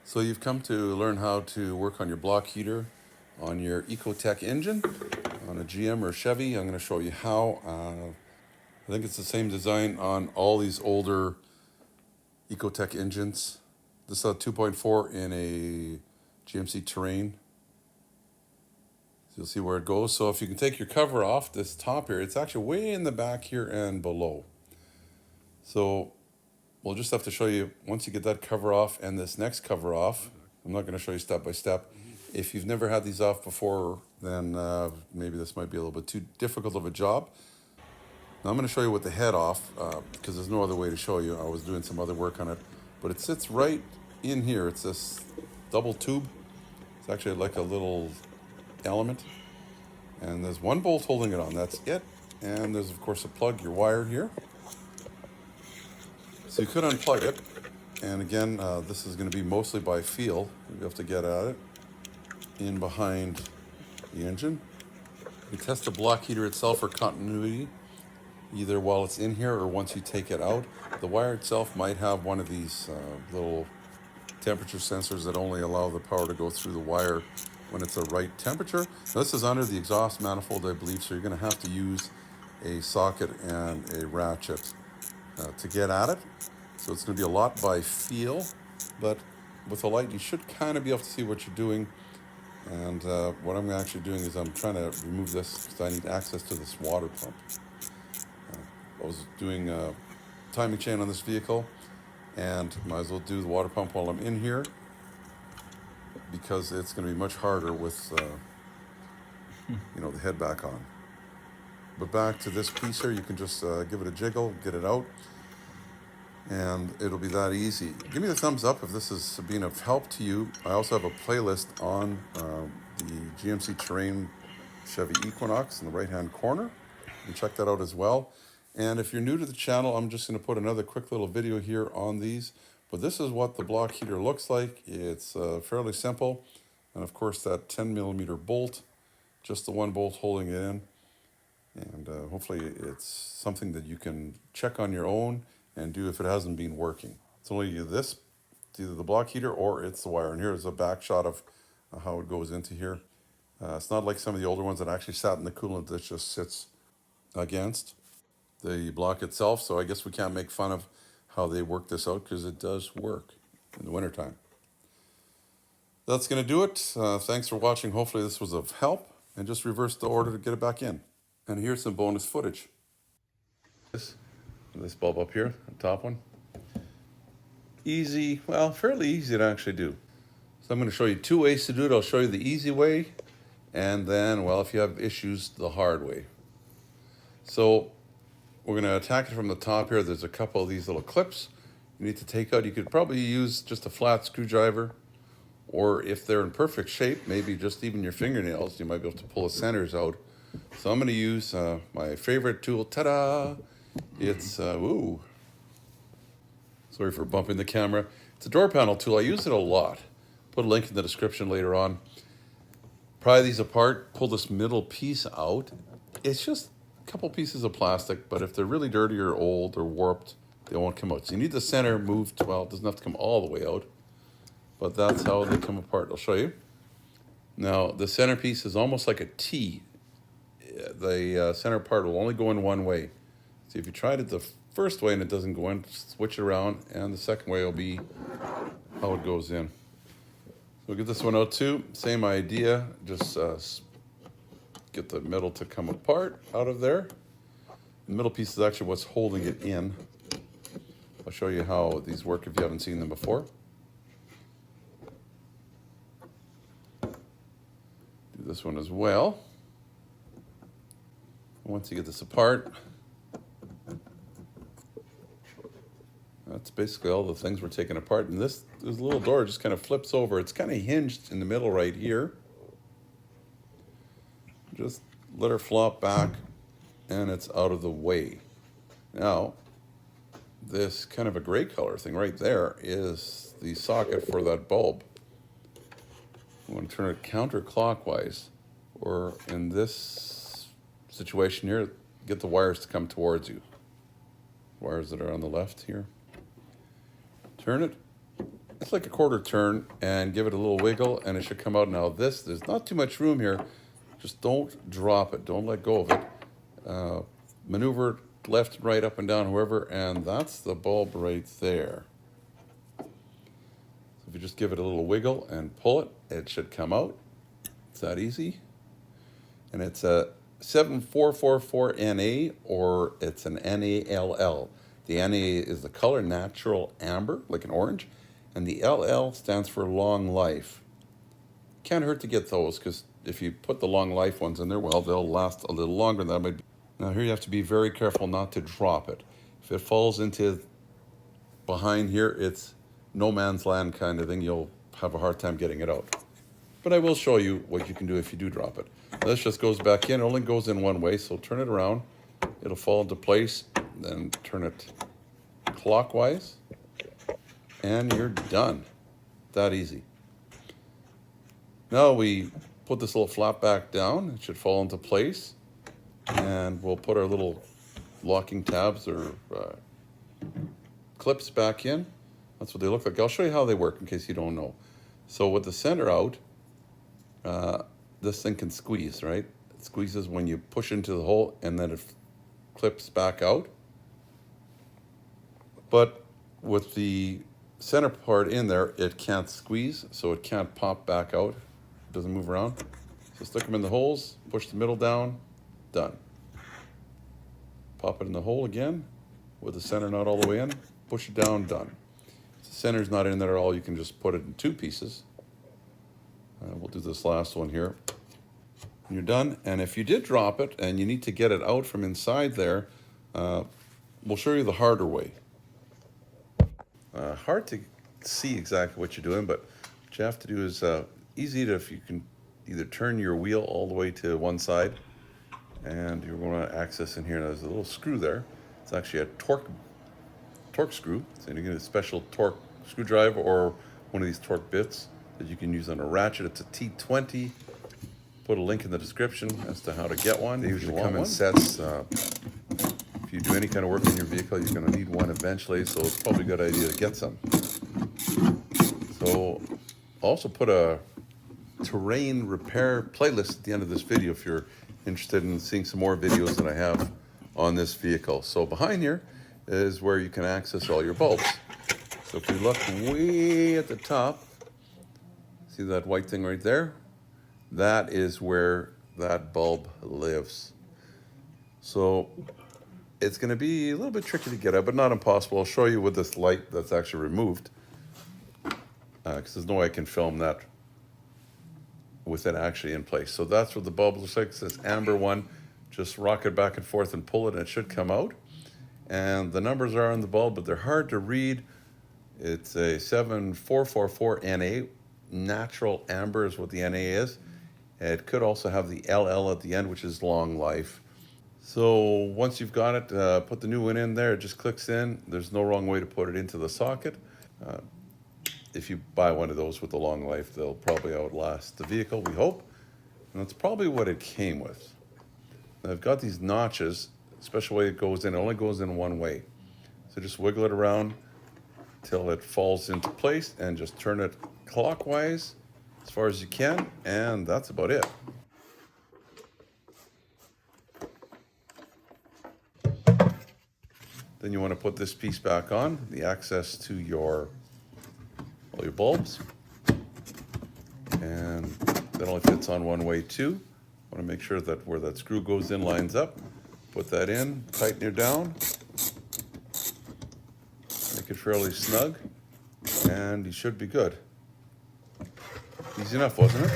So you've come to learn how to work on your block heater on your Ecotec engine on a GM or Chevy. I'm going to show you how. I think it's the same design on all these older Ecotec engines. This is a 2.4 in a GMC Terrain. So you'll see where it goes. So if you can take your cover off this top here, it's actually way in the back here and below. So we'll just have to show you once you get that cover off and this next cover off. I'm not going to show you step by step. If you've never had these off before, then maybe this might be a little bit too difficult of a job. Now I'm going to show you with the head off because there's no other way to show you. I was doing some other work on it, but it sits right in here. It's this double tube. It's actually like a little element, and there's one bolt holding it on. That's it. And there's of course a plug, your wire here. So you could unplug it, and again, this is going to be mostly by feel. You have to get at it in behind the engine. You test the block heater itself for continuity, either while it's in here or once you take it out. The wire itself might have one of these little temperature sensors that only allow the power to go through the wire when it's the right temperature. Now, this is under the exhaust manifold, I believe, so you're going to have to use a socket and a ratchet to get at it. So it's going to be a lot by feel, but with the light you should kind of be able to see what you're doing. And what I'm actually doing is I'm trying to remove this because I need access to this water pump. I was doing a timing chain on this vehicle, and might as well do the water pump while I'm in here because it's going to be much harder with the head back on. But back to this piece here, you can just give it a jiggle, get it out, and it'll be that easy. Give me the thumbs up if this has been of help to you. I also have a playlist on the GMC Terrain Chevy Equinox in the right-hand corner. You can check that out as well. And if you're new to the channel, I'm just going to put another quick little video here on these. But this is what the block heater looks like. It's fairly simple. And of course, that 10mm bolt, just the one bolt holding it in. And hopefully it's something that you can check on your own and do if it hasn't been working. It's only this, it's either the block heater or it's the wire. And here's a back shot of how it goes into here. It's not like some of the older ones that actually sat in the coolant that just sits against the block itself. So I guess we can't make fun of how they work this out because it does work in the wintertime. That's going to do it. Thanks for watching. Hopefully this was of help, and just reverse the order to get it back in. And here's some bonus footage. This bulb up here, the top one. Easy, well, fairly easy to actually do. So I'm going to show you two ways to do it. I'll show you the easy way, and then, well, if you have issues, the hard way. So we're going to attack it from the top here. There's a couple of these little clips you need to take out. You could probably use just a flat screwdriver, or if they're in perfect shape, maybe just even your fingernails, you might be able to pull the centers out. So I'm going to use my favorite tool. Ta-da! It's, sorry for bumping the camera. It's a door panel tool. I use it a lot. Put a link in the description later on. Pry these apart, pull this middle piece out. It's just a couple pieces of plastic, but if they're really dirty or old or warped, they won't come out. So you need the center moved. Well, it doesn't have to come all the way out, but that's how they come apart. I'll show you. Now, the centerpiece is almost like a T. The center part will only go in one way. See, if you tried it the first way and it doesn't go in, switch it around, and the second way will be how it goes in. So we'll get this one out too. Same idea, just get the middle to come apart out of there. The middle piece is actually what's holding it in. I'll show you how these work if you haven't seen them before. Do this one as well. Once you get this apart, that's basically all the things we're taking apart. And this little door just kind of flips over. It's kind of hinged in the middle right here. Just let her flop back and it's out of the way. Now, this kind of a gray color thing right there is the socket for that bulb. You want to turn it counterclockwise, or in this situation here, get the wires to come towards you. Wires that are on the left here. Turn it, just like a quarter turn and give it a little wiggle and it should come out. Now this, there's not too much room here. Just don't drop it. Don't let go of it. Maneuver it left and right, up and down, whoever, and that's the bulb right there. So if you just give it a little wiggle and pull it, it should come out. It's that easy. And it's a 7444 NA, or it's an NALL. The NA is the color natural amber, like an orange, and the LL stands for long life. Can't hurt to get those, because if you put the long life ones in there, well, they'll last a little longer than that might be. Now here you have to be very careful not to drop it. If it falls into behind here, it's no man's land kind of thing. You'll have a hard time getting it out. But I will show you what you can do if you do drop it. This just goes back in. It only goes in one way, so turn it around. It'll fall into place. Then turn it clockwise, and you're done. That easy. Now we put this little flap back down. It should fall into place, and we'll put our little locking tabs or clips back in. That's what they look like. I'll show you how they work in case you don't know. So with the center out, this thing can squeeze, right? It squeezes when you push into the hole, and then it clips back out. But with the center part in there, it can't squeeze, so it can't pop back out. It doesn't move around. So stick them in the holes, push the middle down, done. Pop it in the hole again, with the center not all the way in, push it down, done. If the center's not in there at all, you can just put it in two pieces. We'll do this last one here. You're done, and if you did drop it and you need to get it out from inside there, we'll show you the harder way. Hard to see exactly what you're doing, but what you have to do is easy to, if you can either turn your wheel all the way to one side, and you're going to access in here. There's a little screw there. It's actually a torque screw. So you get a special torque screwdriver or one of these torque bits that you can use on a ratchet. It's a T20. Put a link in the description as to how to get one. They usually come in sets. If you do any kind of work in your vehicle, you're going to need one eventually, so it's probably a good idea to get some. So I'll also put a terrain repair playlist at the end of this video if you're interested in seeing some more videos that I have on this vehicle. So behind here is where you can access all your bulbs. So if you look way at the top, see that white thing right there? That is where that bulb lives. So it's going to be a little bit tricky to get out, but not impossible. I'll show you with this light that's actually removed, because there's no way I can film that with it actually in place. So that's what the bulb looks like. It's this amber one. Just rock it back and forth and pull it, and it should come out. And the numbers are on the bulb, but they're hard to read. It's a 7444 NA. Natural amber is what the NA is. It could also have the LL at the end, which is long life. So once you've got it, put the new one in there. It just clicks in. There's no wrong way to put it into the socket. If you buy one of those with the long life, they'll probably outlast the vehicle, we hope. And that's probably what it came with. Now, I've got these notches, special way it goes in. It only goes in one way. So just wiggle it around till it falls into place and just turn it clockwise as far as you can, and that's about it. Then you want to put this piece back on, the access to all your bulbs, and that only fits on one way too. Want to make sure that where that screw goes in lines up. Put that in, tighten it down, make it fairly snug, and you should be good. Easy enough, wasn't it?